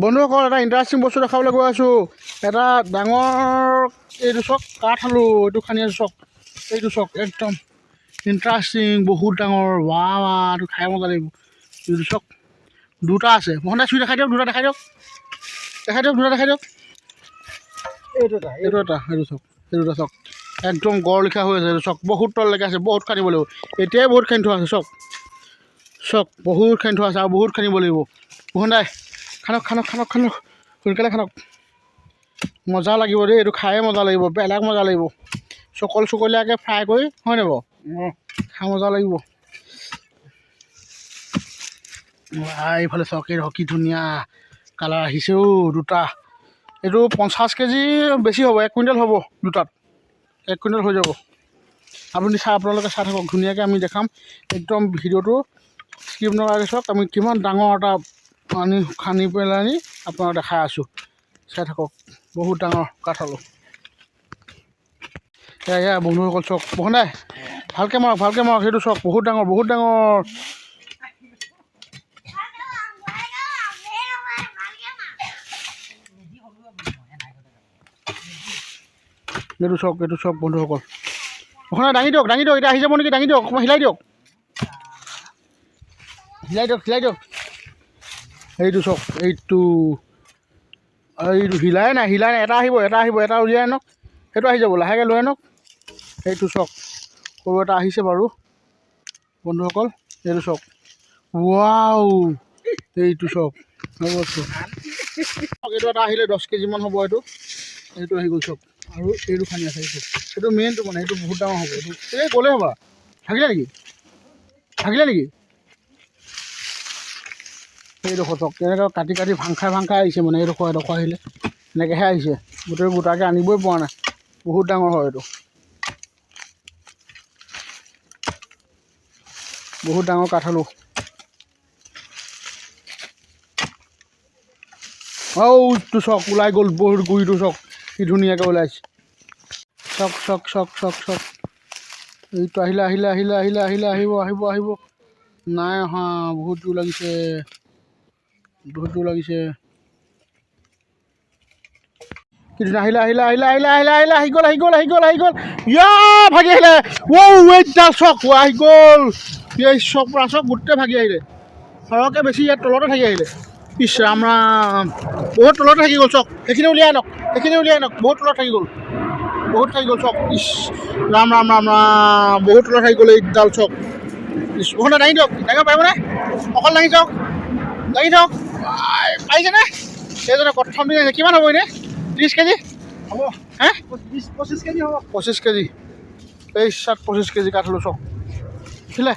বন্ধুসকল এটা ইণ্টাৰেষ্টিং বস্তু দেখাবলৈ গৈ আছোঁ। এটা ডাঙৰ এইটো চক কাঠ আলু এইটো খানি আছোঁ চক। এইটো চক একদম ইণ্টাৰেষ্টিং বহুত ডাঙৰ এইটো খাই মজা লাগিব। এইটো চক দুটা আছে। মোহনে চুই দেখাই দিয়ক, দুটা দেখাই দিয়ক, দুটা দেখাই দিয়ক। এইটো চক, এই দুটা চক একদম গড় লিখা হৈ আছে। এইটো চক বহুত তললৈকে আছে, বহুত খানিব লাগিব। এতিয়াই বহুত খানি থোৱা আছে চক, বহুত খানি থোৱা আছে আৰু বহুত খানিব লাগিব। মোহন দাই খানক সোনকালে খানক। মজা লাগিব দেই, এইটো খায়ে মজা লাগিব, বেলেগ মজা লাগিব। চকলীয়াকৈ ফ্ৰাই কৰি হয় নাই বাৰু, খাই মজা লাগিব। এইফালে চাওক, এই কি ধুনীয়া কালাৰ আহিছে দুটা। এইটো 50 কেজি বেছি হ'ব, 1 কুইণ্টেল হ'ব দুটাত, 1 কুইণ্টেল হৈ যাব। আপোনালোকে চাই থাকক, ধুনীয়াকৈ আমি দেখাম একদম। ভিডিঅ'টো স্কিপ নকৰাকৈ চাওক। আমি কিমান ডাঙৰ এটা খানি পেলাই আপোনাক দেখাই আছোঁ, চাই থাকক। বহুত ডাঙৰ কাঠ আলু। বন্ধুসকল চক, বহন দাই ভালকৈ মাৰক, সেইটো চক বহুত ডাঙৰ এইটো চক বন্ধুসকল। বহন দাই দাঙি দিয়ক, এতিয়া আহি যাব নেকি, দাঙি দিয়ক, অকণমান হিলাই দিয়ক। এইটো চক, এইটো হিলাই নাই, এটা আহিব, এটা উলিয়াই আনক। সেইটো আহি যাব, লাহেকৈ লৈ আনক। এইটো চক সৰু এটা আহিছে বাৰু বন্ধুসকল। এইটো চক এইটো চক এইটো এটা আহিলে 10 কেজিমান হ'ব। এইটো আহি গ'ল চক। আৰু এইটো খানি আছে, সেইটো মেইনটো মানে, এইটো বহুত ডাঙৰ হ'ব। এইটো এই গ'লেই হ'বা। ভাগিলে নেকি? এইডোখৰ চক তেনেকৈ কাটি ভাং খাই আহিছে মানে। এইডোখৰ আহিলে এনেকৈহে আহিছে, গোটাকৈ আনিবই পৰা নাই। বহুত ডাঙৰ হয় এইটো, বহুত ডাঙৰ কাঠ আলু। এইটো চক ওলাই গ'ল, বহুত গুৰিটো চক কি ধুনীয়াকৈ ওলাইছে। চক এইটো আহিলে, আহিব। নাই অহা, বহুত দূৰ লাগিছে। কি ধুনীয়া আহিলে, আহি গ'ল। ভাগি আহিলে। এইডাল চক আহি গ'ল। এই চক পৰা চক গোটেই ভাগি আহিলে, সৰহকৈ বেছি ইয়াত তলতে থাকি আহিলে। ইছ ৰাম, বহুত তলতে থাকি গ'ল চক। সেইখিনি উলিয়াই আনক, বহুত তলত থাকি গ'ল, চক। ইছ ৰাম, বহুত তলত থাকি গ'ল এইডাল চক। বহন দাঙি দিয়ক, দাঙিব পাৰিবনে? অকল দাঙি যাওক, পাৰিছেনে? এইজনে প্ৰথম দিন আহিছে। কিমান হ'ব এনেই? 30 কেজি হ'ব। 25 কেজি হ'ব। 25 কেজি এই চাত 25 কেজি কাঠ আলু চক উঠিলে।